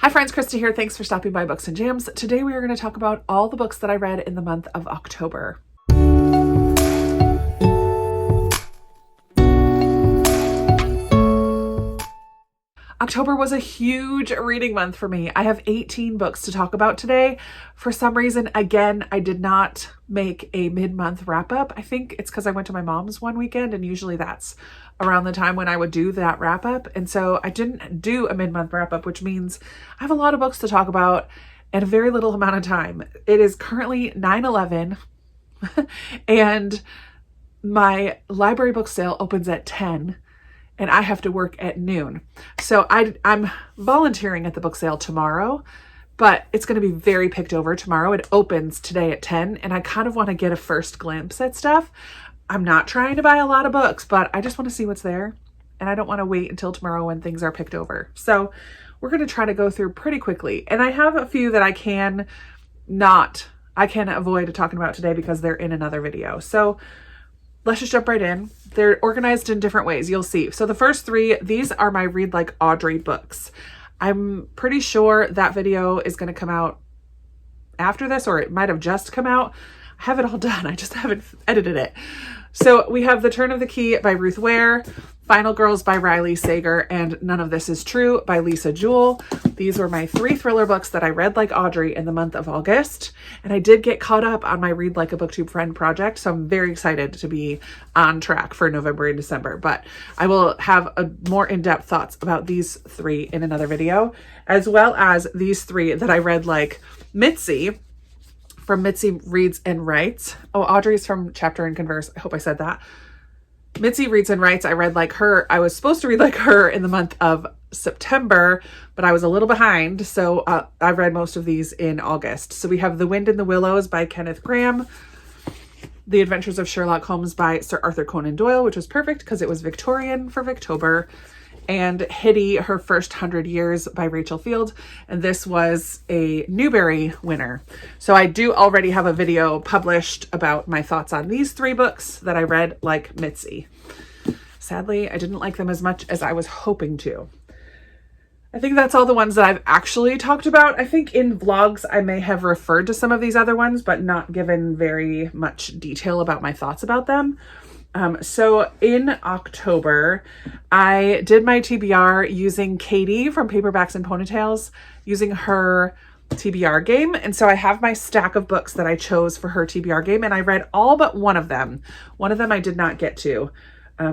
Hi friends, Krista here. Thanks for stopping by Books and Jams. Today we are going to talk about all the books that I read in the month of October. October was a huge reading month for me. I have 18 books to talk about today. For some reason, again, I did not make a mid-month wrap-up. I think it's because I went to my mom's one weekend, and usually that's around the time when I would do that wrap-up. And so I didn't do a mid-month wrap-up, which means I have a lot of books to talk about in a very little amount of time. It is currently 9/11 and my library book sale opens at 10. And I have to work at noon. So I'm volunteering at the book sale tomorrow, but it's going to be very picked over tomorrow. It opens today at 10, and I kind of want to get a first glimpse at stuff. I'm not trying to buy a lot of books, but I just want to see what's there, and I don't want to wait until tomorrow when things are picked over. So we're going to try to go through pretty quickly. And I have a few that I can avoid talking about today because they're in another video. So let's just jump right in. They're organized in different ways, you'll see. So the first three, these are my Read Like Audrey books. I'm pretty sure that video is going to come out after this, or it might have just come out. I have it all done. I just haven't edited it. So we have The Turn of the Key by Ruth Ware, Final Girls by Riley Sager, and None of This Is True by Lisa Jewell. These were my three thriller books that I read like Audrey in the month of August. And I did get caught up on my Read Like a BookTube Friend project, so I'm very excited to be on track for November and December. But I will have a more in-depth thoughts about these three in another video, as well as these three that I read like Mitsy, from Mitsy Reads and Writes. Oh, Audrey's from Chapter and Converse. I hope I said that. Mitsy Reads and Writes. I read like her. I was supposed to read like her in the month of September, but I was a little behind. So I read most of these in August. So we have The Wind in the Willows by Kenneth Grahame, The Adventures of Sherlock Holmes by Sir Arthur Conan Doyle, which was perfect because it was Victorian for Victober, and Hitty, Her First 100 Years by Rachel Field. And this was a Newbery winner. So I do already have a video published about my thoughts on these three books that I read like Mitsy. Sadly, I didn't like them as much as I was hoping to. I think that's all the ones that I've actually talked about. I think in vlogs, I may have referred to some of these other ones, but not given very much detail about my thoughts about them. So in October, I did my TBR using Katie from Paperbacks and Ponytails, using her TBR game. And so I have my stack of books that I chose for her TBR game, and I read all but one of them. One of them I did not get to.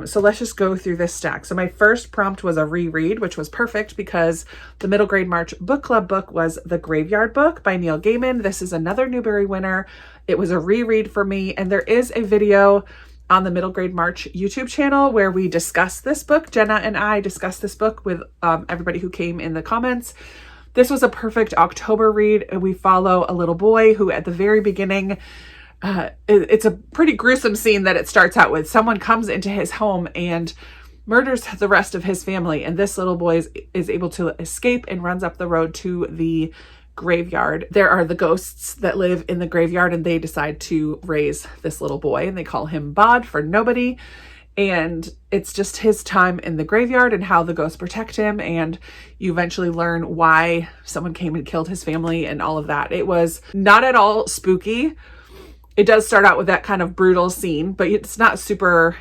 So let's just go through this stack. So my first prompt was a reread, which was perfect because the Middle Grade March Book Club book was The Graveyard Book by Neil Gaiman. This is another Newbery winner. It was a reread for me, and there is a video on the Middle Grade March YouTube channel where we discuss this book. Jenna and I discussed this book with everybody who came in the comments. This was a perfect October read. We follow a little boy who at the very beginning, it's a pretty gruesome scene that it starts out with. Someone comes into his home and murders the rest of his family, and this little boy is able to escape and runs up the road to the graveyard. There are the ghosts that live in the graveyard, and they decide to raise this little boy, and they call him Bod for nobody. And it's just his time in the graveyard and how the ghosts protect him, and you eventually learn why someone came and killed his family and all of that. It was not at all spooky. It does start out with that kind of brutal scene, but it's not super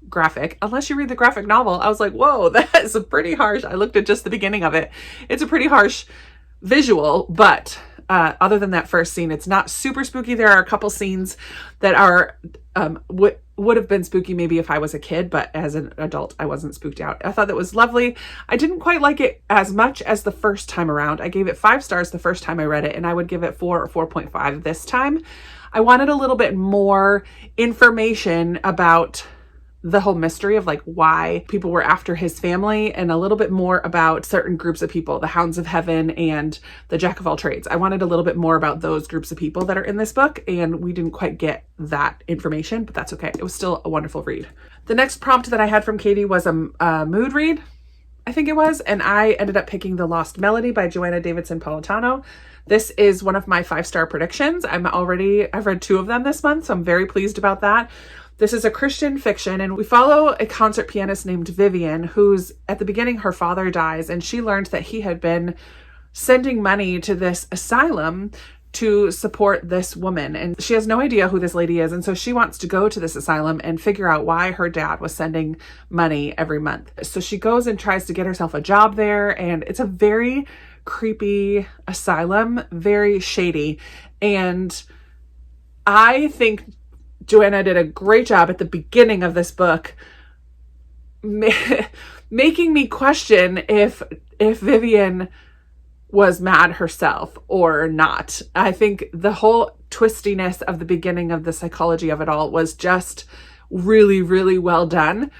graphic unless you read the graphic novel. I was like, whoa, that is a pretty harsh. I looked at just the beginning of it. It's a pretty harsh visual, but other than that first scene, it's not super spooky. There are a couple scenes that are would have been spooky maybe if I was a kid, but as an adult, I wasn't spooked out. I thought that was lovely. I didn't quite like it as much as the first time around. I gave it 5 stars the first time I read it, and I would give it 4 or 4.5 this time. I wanted a little bit more information about the whole mystery of like why people were after his family, and a little bit more about certain groups of people, the Hounds of Heaven and the Jack of all trades. I wanted a little bit more about those groups of people that are in this book, and we didn't quite get that information, but that's okay. It was still a wonderful read. The next prompt that I had from Katie was a mood read, I think it was, and I ended up picking The Lost Melody by Joanna Davidson Politano. This is one of my 5-star predictions. I've read 2 of them this month, so I'm very pleased about that. This is a Christian fiction, and we follow a concert pianist named Vivian, who's at the beginning, her father dies, and she learned that he had been sending money to this asylum to support this woman. And she has no idea who this lady is. And so she wants to go to this asylum and figure out why her dad was sending money every month. So she goes and tries to get herself a job there. And it's a very creepy asylum, very shady. And I think Joanna did a great job at the beginning of this book making me question if Vivian was mad herself or not. I think the whole twistiness of the beginning of the psychology of it all was just really, really well done.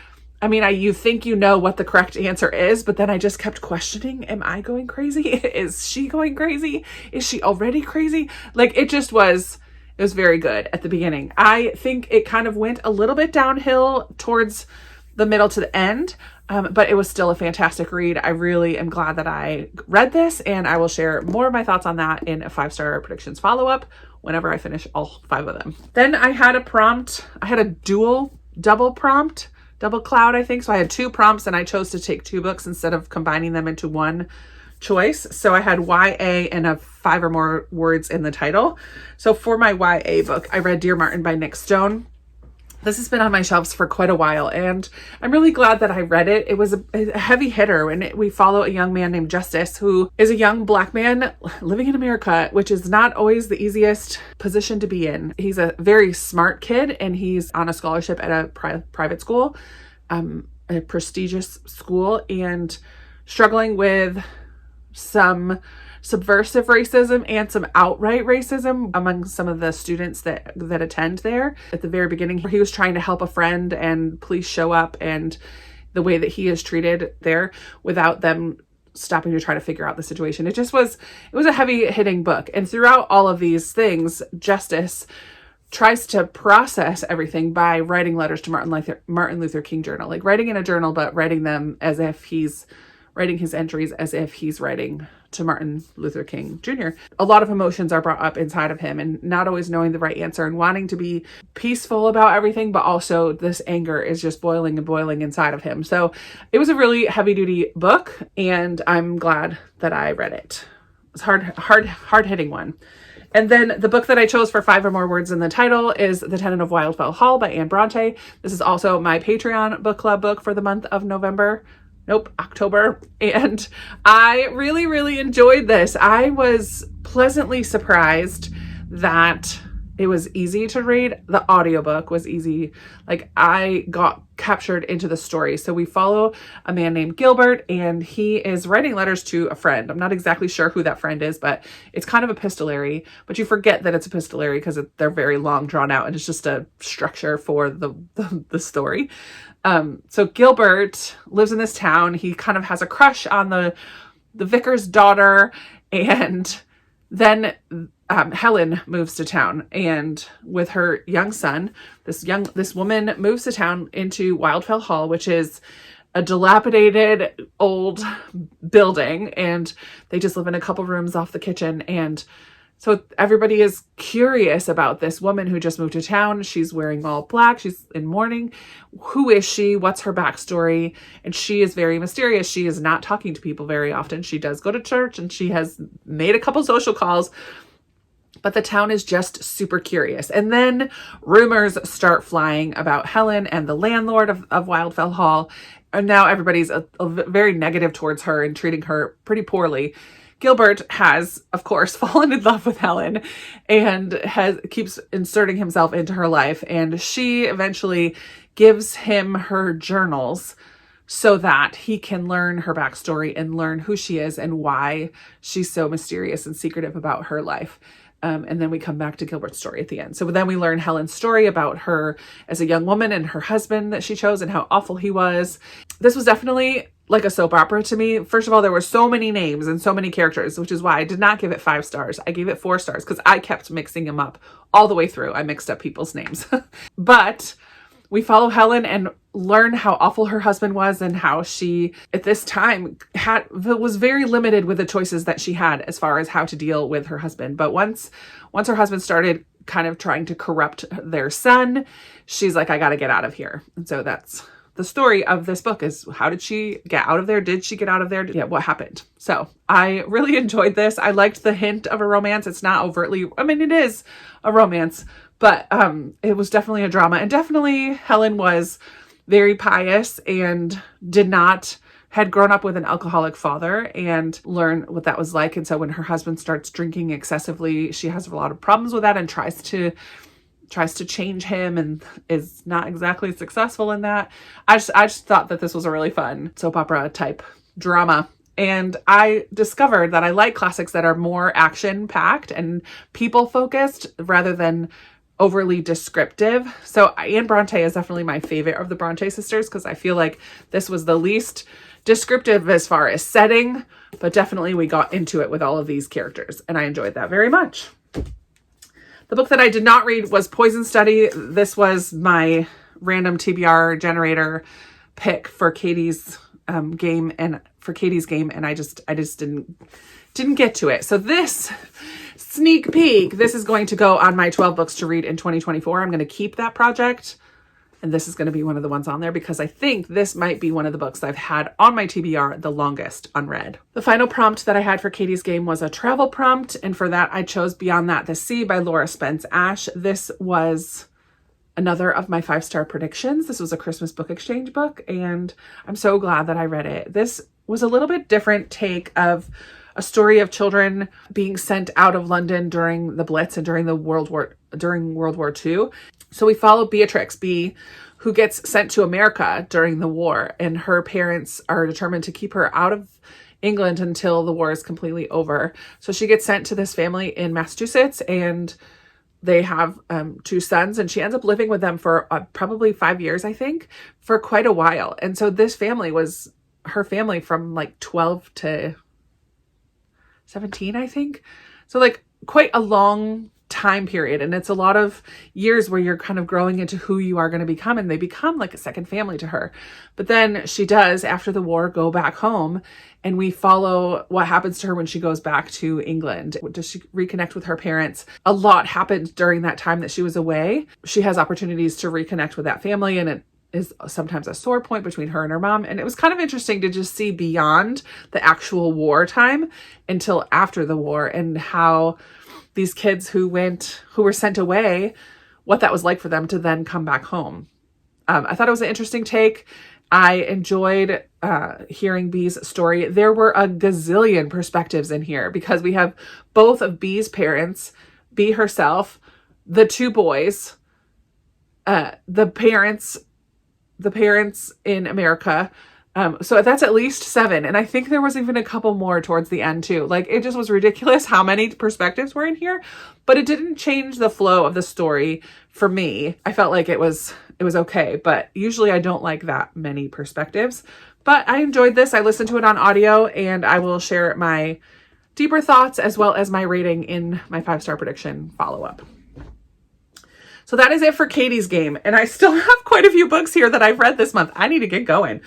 I mean, you think you know what the correct answer is, but then I just kept questioning, am I going crazy? Is she going crazy? Is she already crazy? Like, it was very good at the beginning. I think it kind of went a little bit downhill towards the middle to the end, but it was still a fantastic read. I really am glad that I read this, and I will share more of my thoughts on that in a 5-star predictions follow-up whenever I finish all 5 of them. Then I had a prompt. I had a double prompt, double cloud, I think. So I had 2 prompts, and I chose to take 2 books instead of combining them into one choice. So I had YA and a 5 or more words in the title. So for my YA book, I read Dear Martin by Nick Stone. This has been on my shelves for quite a while, and I'm really glad that I read it. It was a heavy hitter, and we follow a young man named Justice, who is a young Black man living in America, which is not always the easiest position to be in. He's a very smart kid, and he's on a scholarship at a private school, a prestigious school, and struggling with some subversive racism and some outright racism among some of the students that attend there. At the very beginning, he was trying to help a friend, and police show up, and the way that he is treated there without them stopping to try to figure out the situation. It was a heavy hitting book. And throughout all of these things, Justice tries to process everything by writing letters to Martin Luther King journal, like writing in a journal, but writing them as if he's writing his entries as if he's writing to Martin Luther King Jr. A lot of emotions are brought up inside of him, and not always knowing the right answer and wanting to be peaceful about everything, but also this anger is just boiling and boiling inside of him. So it was a really heavy duty book, and I'm glad that I read it. It's hard hitting one. And then the book that I chose for 5 or more words in the title is The Tenant of Wildfell Hall by Anne Bronte. This is also my Patreon book club book for the month of October. And I really, really enjoyed this. I was pleasantly surprised that it was easy to read. The audiobook was easy. Like, I got captured into the story. So we follow a man named Gilbert, and he is writing letters to a friend. I'm not exactly sure who that friend is, but it's kind of epistolary, but you forget that it's epistolary because they're very long, drawn out, and it's just a structure for the story. So Gilbert lives in this town. He kind of has a crush on the vicar's daughter, and then Helen moves to town, and with her young son, this woman moves to town into Wildfell Hall, which is a dilapidated old building, and they just live in a couple rooms off the kitchen. And so everybody is curious about this woman who just moved to town. She's wearing all black. She's in mourning. Who is she? What's her backstory? And she is very mysterious. She is not talking to people very often. She does go to church, and she has made a couple social calls, but the town is just super curious. And then rumors start flying about Helen and the landlord of Wildfell Hall. And now everybody's a very negative towards her and treating her pretty poorly. Gilbert has, of course, fallen in love with Helen and keeps inserting himself into her life. And she eventually gives him her journals so that he can learn her backstory and learn who she is and why she's so mysterious and secretive about her life. And then we come back to Gilbert's story at the end. So then we learn Helen's story about her as a young woman and her husband that she chose and how awful he was. This was definitely like a soap opera to me. First of all, there were so many names and so many characters, which is why I did not give it 5 stars. I gave it 4 stars because I kept mixing them up all the way through. I mixed up people's names. But we follow Helen and learn how awful her husband was and how she, at this time, was very limited with the choices that she had as far as how to deal with her husband. But once her husband started kind of trying to corrupt their son, she's like, I got to get out of here. And so that's the story of this book is, how did she get out of there? Did she get out of there? Yeah, what happened? So I really enjoyed this. I liked the hint of a romance. It's not overtly, I mean, it is a romance, but it was definitely a drama. And definitely Helen was very pious and had grown up with an alcoholic father and learned what that was like. And so when her husband starts drinking excessively, she has a lot of problems with that and tries to change him and is not exactly successful in that. I just thought that this was a really fun soap opera type drama. And I discovered that I like classics that are more action packed and people focused rather than overly descriptive. So Anne Bronte is definitely my favorite of the Bronte sisters, because I feel like this was the least descriptive as far as setting, but definitely we got into it with all of these characters and I enjoyed that very much. The book that I did not read was Poison Study. This was my random TBR generator pick for Katie's game, and I just didn't get to it. So this sneak peek, this is going to go on my 12 books to read in 2024. I'm going to keep that project, and this is going to be one of the ones on there because I think this might be one of the books I've had on my TBR the longest unread. The final prompt that I had for Katie's game was a travel prompt, and for that I chose Beyond That, the Sea by Laura Spence Ash. This was another of my 5-star predictions. This was a Christmas book exchange book, and I'm so glad that I read it. This was a little bit different take of a story of children being sent out of London during the Blitz and during World War II. So we follow Beatrix B, who gets sent to America during the war, and her parents are determined to keep her out of England until the war is completely over. So she gets sent to this family in Massachusetts, and they have 2 sons, and she ends up living with them for probably 5 years, I think, for quite a while. And so this family was her family from like 12 to 17, I think. So like quite a long time period. And it's a lot of years where you're kind of growing into who you are going to become. And they become like a second family to her. But then she does, after the war, go back home. And we follow what happens to her when she goes back to England. Does she reconnect with her parents? A lot happened during that time that she was away. She has opportunities to reconnect with that family, and it is sometimes a sore point between her and her mom. And it was kind of interesting to just see beyond the actual wartime until after the war, and how these kids who were sent away, what that was like for them to then come back home. I thought it was an interesting take. I enjoyed hearing Bee's story. There were a gazillion perspectives in here because we have both of Bee's parents, Bee herself, the 2 boys, the parents in America. So that's at least 7. And I think there was even a couple more towards the end too. Like, it just was ridiculous how many perspectives were in here, but it didn't change the flow of the story for me. I felt like it was okay, but usually I don't like that many perspectives. But I enjoyed this. I listened to it on audio, and I will share my deeper thoughts as well as my rating in my 5-star prediction follow-up. So that is it for Katie's game. And I still have quite a few books here that I've read this month. I need to get going.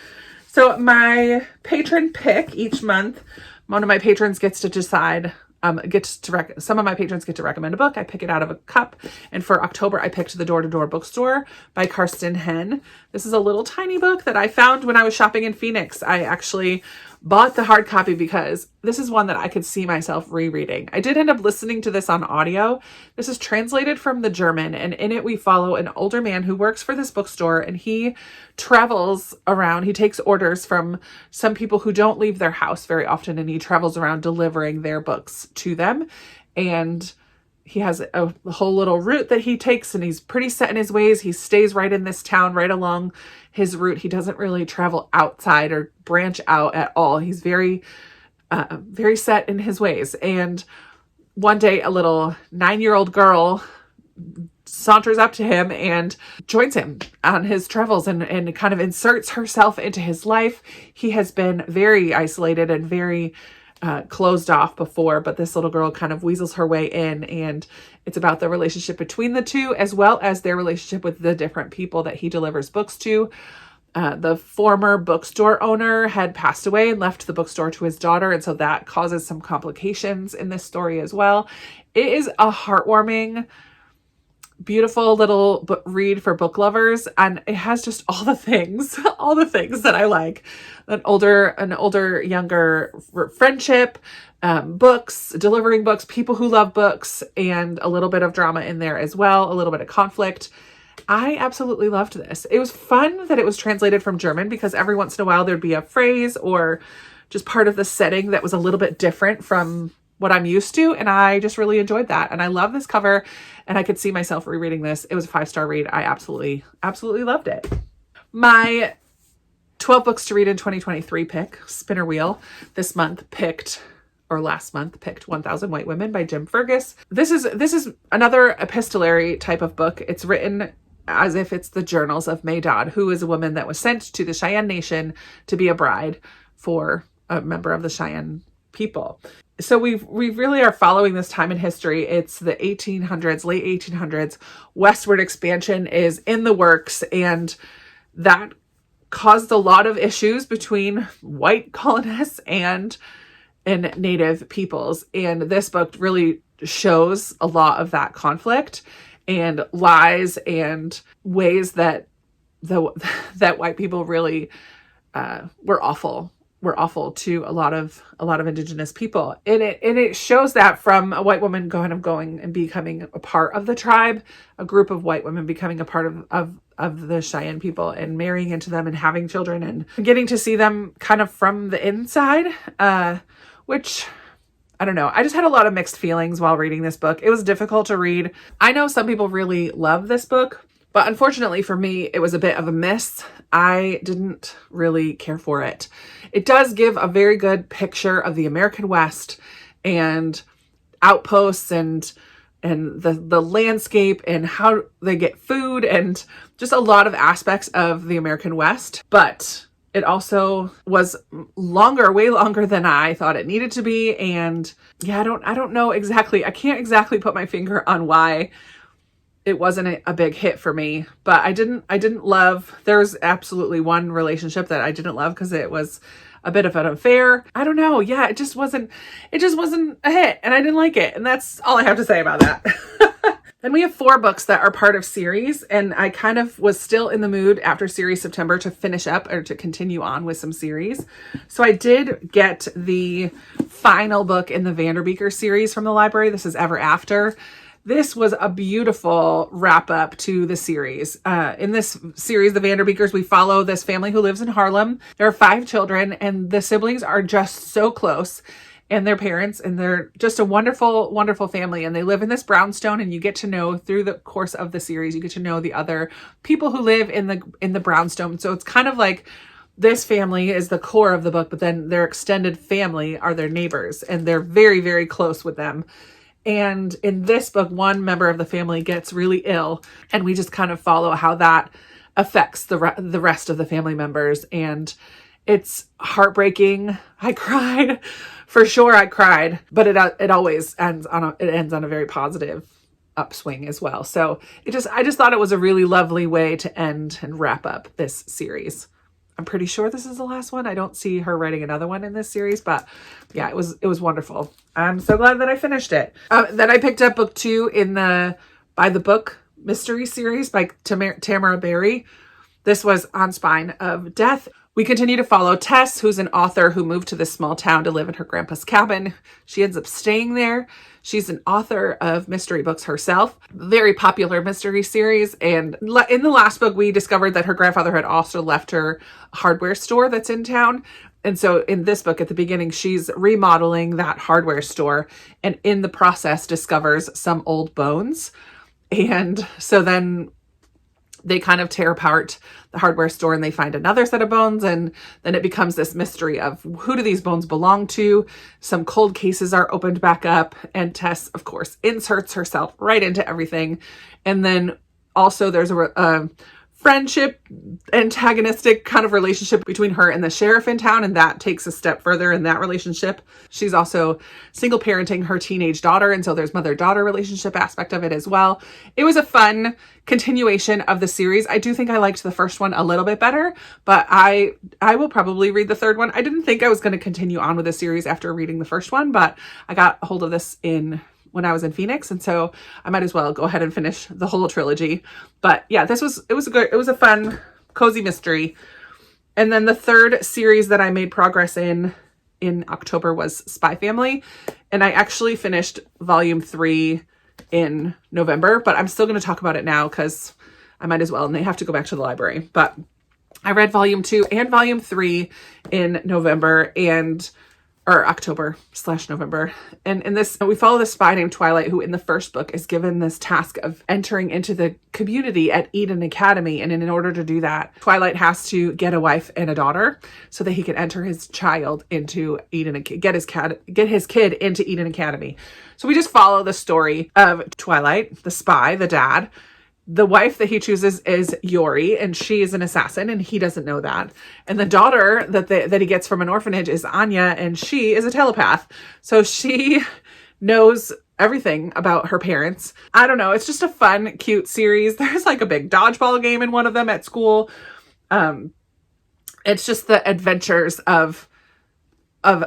So my patron pick each month, one of my patrons gets to decide, some of my patrons get to recommend a book. I pick it out of a cup. And for October, I picked The Door-to-Door Bookstore by Karsten Henn. This is a little tiny book that I found when I was shopping in Phoenix. I actually bought the hard copy because this is one that I could see myself rereading. I did end up listening to this on audio. This is translated from the German, and in it we follow an older man who works for this bookstore, and he travels around. He takes orders from some people who don't leave their house very often, and he travels around delivering their books to them. And he has a whole little route that he takes, and he's pretty set in his ways. He stays right in this town, right along his route. He doesn't really travel outside or branch out at all. He's very set in his ways. And one day, a little 9-year-old girl saunters up to him and joins him on his travels and kind of inserts herself into his life. He has been very isolated and very closed off before, but this little girl kind of weasels her way in, and it's about the relationship between the two, as well as their relationship with the different people that he delivers books to. The former bookstore owner had passed away and left the bookstore to his daughter, and so that causes some complications in this story as well. It is a heartwarming beautiful little read for book lovers, and it has just all the things, all the things that I like. An older, younger friendship, books, delivering books, people who love books, and a little bit of drama in there as well, a little bit of conflict. I absolutely loved this. It was fun that it was translated from German, because every once in a while there'd be a phrase or just part of the setting that was a little bit different from what I'm used to. And I just really enjoyed that. And I love this cover, and I could see myself rereading this. It was a 5-star read. I absolutely loved it. My 12 books to read in 2023 pick, spinner wheel, this month picked, or last month picked 1000 White Women by Jim Fergus. This is another epistolary type of book. It's written as if it's the journals of May Dodd, who is a woman that was sent to the Cheyenne Nation to be a bride for a member of the Cheyenne people. So we really are following this time in history. It's the 1800s, late 1800s. Westward expansion is in the works, and that caused a lot of issues between white colonists and native peoples. And this book really shows a lot of that conflict and lies and ways that that white people really were awful to a lot of indigenous people. And it shows that from a white woman going and becoming a part of the tribe, a group of white women becoming a part of the Cheyenne people and marrying into them and having children and getting to see them kind of from the inside, which I don't know. I just had a lot of mixed feelings while reading this book. It was difficult to read. I know some people really love this book, but unfortunately for me, it was a bit of a miss. I didn't really care for it. It does give a very good picture of the American West and outposts and the landscape and how they get food and just a lot of aspects of the American West. But it also was longer, way longer than I thought it needed to be. And yeah, I don't know exactly. I can't exactly put my finger on why it wasn't a big hit for me, but I didn't love, there's absolutely one relationship that I didn't love because it was a bit of an affair. I don't know. Yeah, it just wasn't a hit, and I didn't like it. And that's all I have to say about that. Then we have 4 books that are part of series, and I kind of was still in the mood after series September to finish up or to continue on with some series. So I did get the final book in the Vanderbeeker series from the library. This is Ever After. This was a beautiful wrap up to the series. In this series, the Vanderbeekers, we follow this family who lives in Harlem. There are 5 children, and the siblings are just so close, and their parents, and they're just a wonderful, wonderful family. And they live in this brownstone, and you get to know through the course of the series, you get to know the other people who live in the brownstone. So it's kind of like this family is the core of the book, but then their extended family are their neighbors, and they're very, very close with them. And in this book, one member of the family gets really ill, and we just kind of follow how that affects the rest of the family members. And it's heartbreaking. I cried, for sure. I cried, but it always ends on a very positive upswing as well. So I just thought it was a really lovely way to end and wrap up this series. I'm pretty sure this is the last one. I don't see her writing another one in this series, but yeah, it was wonderful. I'm so glad that I finished it. Then I picked up book 2 in the By the Book mystery series by Tamara Berry. This was On Spine of Death. We continue to follow Tess, who's an author who moved to this small town to live in her grandpa's cabin. She ends up staying there. She's an author of mystery books herself, very popular mystery series. And in the last book, we discovered that her grandfather had also left her a hardware store that's in town. And so in this book, at the beginning, she's remodeling that hardware store, and in the process discovers some old bones. And so then they kind of tear apart the hardware store and they find another set of bones. And then it becomes this mystery of who do these bones belong to? Some cold cases are opened back up, and Tess, of course, inserts herself right into everything. And then also there's a friendship, antagonistic kind of relationship between her and the sheriff in town, and that takes a step further in that relationship. She's also single parenting her teenage daughter, and so there's mother-daughter relationship aspect of it as well. It was a fun continuation of the series. I do think I liked the first one a little bit better, but I will probably read the third one. I didn't think I was going to continue on with the series after reading the first one, but I got a hold of this in when I was in Phoenix. And so I might as well go ahead and finish the whole trilogy. But yeah, it was a fun, cozy mystery. And then the third series that I made progress in October was SPBY Family. And I actually finished volume 3 in November, but I'm still going to talk about it now because I might as well, and they have to go back to the library. But I read volume 2 and volume 3 in November or October/November. And in this, we follow this spy named Twilight, who in the first book is given this task of entering into the community at Eden Academy. And in order to do that, Twilight has to get a wife and a daughter so that he can enter his child into Eden, get his kid into Eden Academy. So we just follow the story of Twilight, the spy, the dad. The wife that he chooses is Yori, and she is an assassin, and he doesn't know that. And the daughter that he gets from an orphanage is Anya, and she is a telepath. So she knows everything about her parents. I don't know. It's just a fun, cute series. There's like a big dodgeball game in one of them at school. It's just the adventures of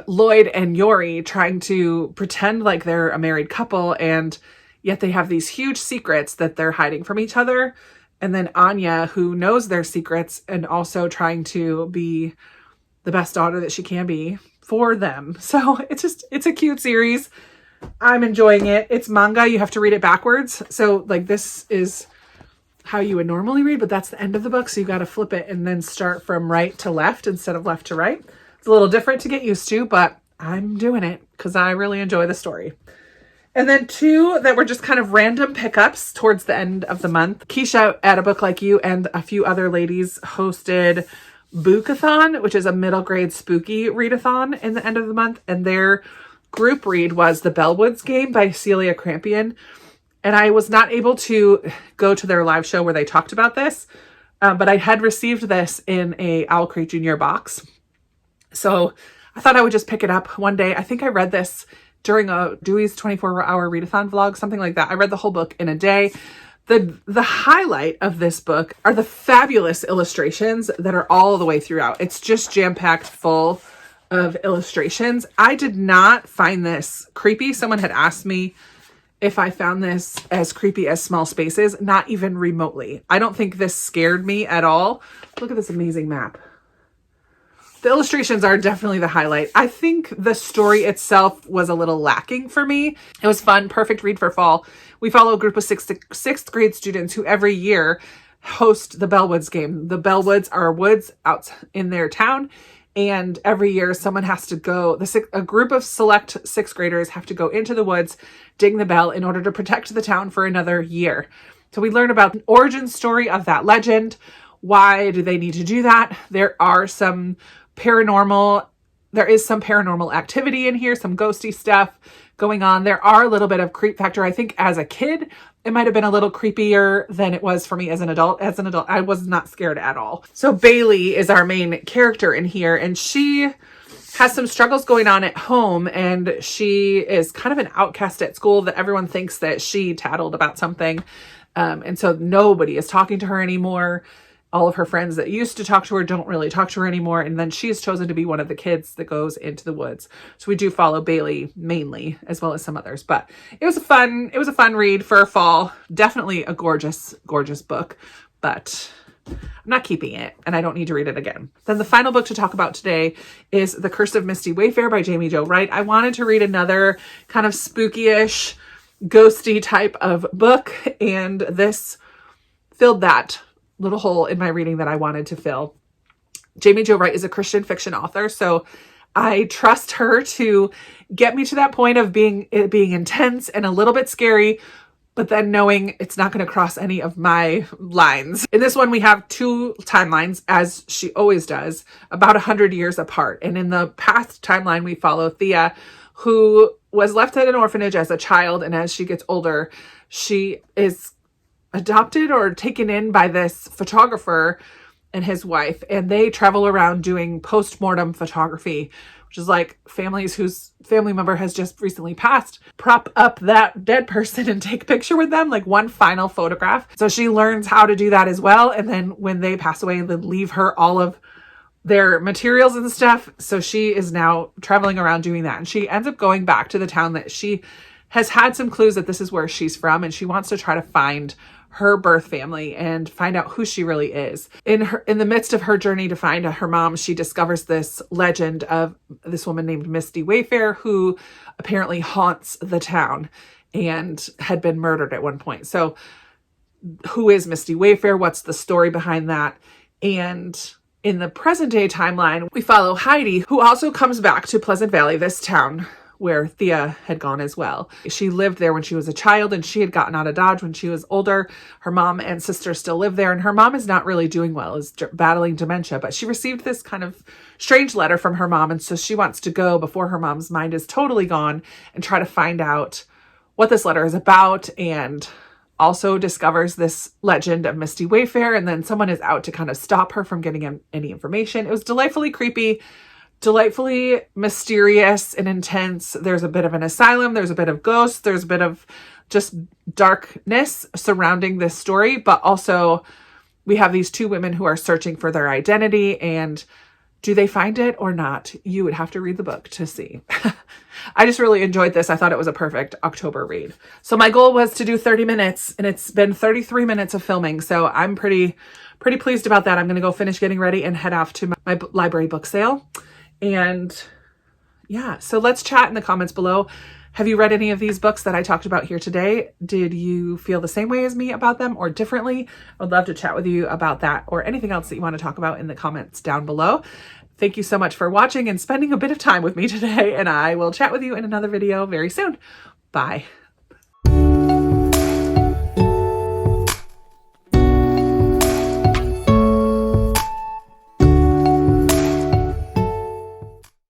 Lloyd and Yori trying to pretend like they're a married couple, and yet they have these huge secrets that they're hiding from each other. And then Anya, who knows their secrets and also trying to be the best daughter that she can be for them. So it's a cute series. I'm enjoying it. It's manga. You have to read it backwards. So like this is how you would normally read, but that's the end of the book. So you got to flip it and then start from right to left instead of left to right. It's a little different to get used to, but I'm doing it because I really enjoy the story. And then 2 that were just kind of random pickups towards the end of the month. Keisha at A Book Like You and a few other ladies hosted Bookathon, which is a middle grade spooky readathon in the end of the month. And their group read was The Bellwoods Game by Celia Crampion. And I was not able to go to their live show where they talked about this, but I had received this in a Owl Creek Jr. box. So I thought I would just pick it up one day. I think I read this during a Dewey's 24-hour readathon vlog, something like that. I read the whole book in a day. The highlight of this book are the fabulous illustrations that are all the way throughout. It's just jam-packed full of illustrations. I did not find this creepy. Someone had asked me if I found this as creepy as Small Spaces, not even remotely. I don't think this scared me at all. Look at this amazing map. The illustrations are definitely the highlight. I think the story itself was a little lacking for me. It was fun, perfect read for fall. We follow a group of sixth grade students who every year host the Bellwoods Game. The Bellwoods are woods out in their town, and every year someone has to go, a group of select 6th graders have to go into the woods, ding the bell in order to protect the town for another year. So we learn about the origin story of that legend. Why do they need to do that? There is some paranormal activity in here, some ghosty stuff going on. There are a little bit of creep factor. I think as a kid, it might have been a little creepier than it was for me as an adult. As an adult, I was not scared at all. So Bailey is our main character in here, and she has some struggles going on at home, and she is kind of an outcast at school that everyone thinks that she tattled about something. And so nobody is talking to her anymore. All of her friends that used to talk to her don't really talk to her anymore. And then she's chosen to be one of the kids that goes into the woods. So we do follow Bailey mainly, as well as some others. But it was a fun read for fall. Definitely a gorgeous, gorgeous book. But I'm not keeping it, and I don't need to read it again. Then the final book to talk about today is The Curse of Misty Wayfair by Jamie Jo Wright. I wanted to read another kind of spooky-ish, ghosty type of book, and this filled that little hole in my reading that I wanted to fill. Jamie Jo Wright is a Christian fiction author, so I trust her to get me to that point of it being intense and a little bit scary, but then knowing it's not going to cross any of my lines. In this one, we have 2 timelines, as she always does, about 100 years apart. And in the past timeline, we follow Thea, who was left at an orphanage as a child, and as she gets older, she is adopted or taken in by this photographer and his wife, and they travel around doing post-mortem photography, which is like families whose family member has just recently passed, prop up that dead person and take a picture with them, like one final photograph. So she learns how to do that as well, and then when they pass away, then leave her all of their materials and stuff. So she is now traveling around doing that, and she ends up going back to the town that she has had some clues that this is where she's from, and she wants to try to find her birth family and find out who she really is. In the midst of her journey to find her mom, she discovers this legend of this woman named Misty Wayfair, who apparently haunts the town and had been murdered at one point. So who is Misty Wayfair? What's the story behind that? And in the present day timeline, we follow Heidi, who also comes back to Pleasant Valley, this town where Thea had gone as well. She lived there when she was a child, and she had gotten out of Dodge when she was older. Her mom and sister still live there, and her mom is not really doing well, is battling dementia, but she received this kind of strange letter from her mom, and so she wants to go before her mom's mind is totally gone and try to find out what this letter is about, and also discovers this legend of Misty Wayfair, and then someone is out to kind of stop her from getting any information. It was delightfully creepy, delightfully mysterious and intense. There's a bit of an asylum, there's a bit of ghosts, there's a bit of just darkness surrounding this story, but also we have these two women who are searching for their identity, and do they find it or not? You would have to read the book to see. I just really enjoyed this. I thought it was a perfect October read. So my goal was to do 30 minutes, and it's been 33 minutes of filming. So I'm pretty pleased about that. I'm going to go finish getting ready and head off to my library book sale. And yeah, so let's chat in the comments below. Have you read any of these books that I talked about here today? Did you feel the same way as me about them or differently? I would love to chat with you about that or anything else that you want to talk about in the comments down below. Thank you so much for watching and spending a bit of time with me today, and I will chat with you in another video very soon. Bye.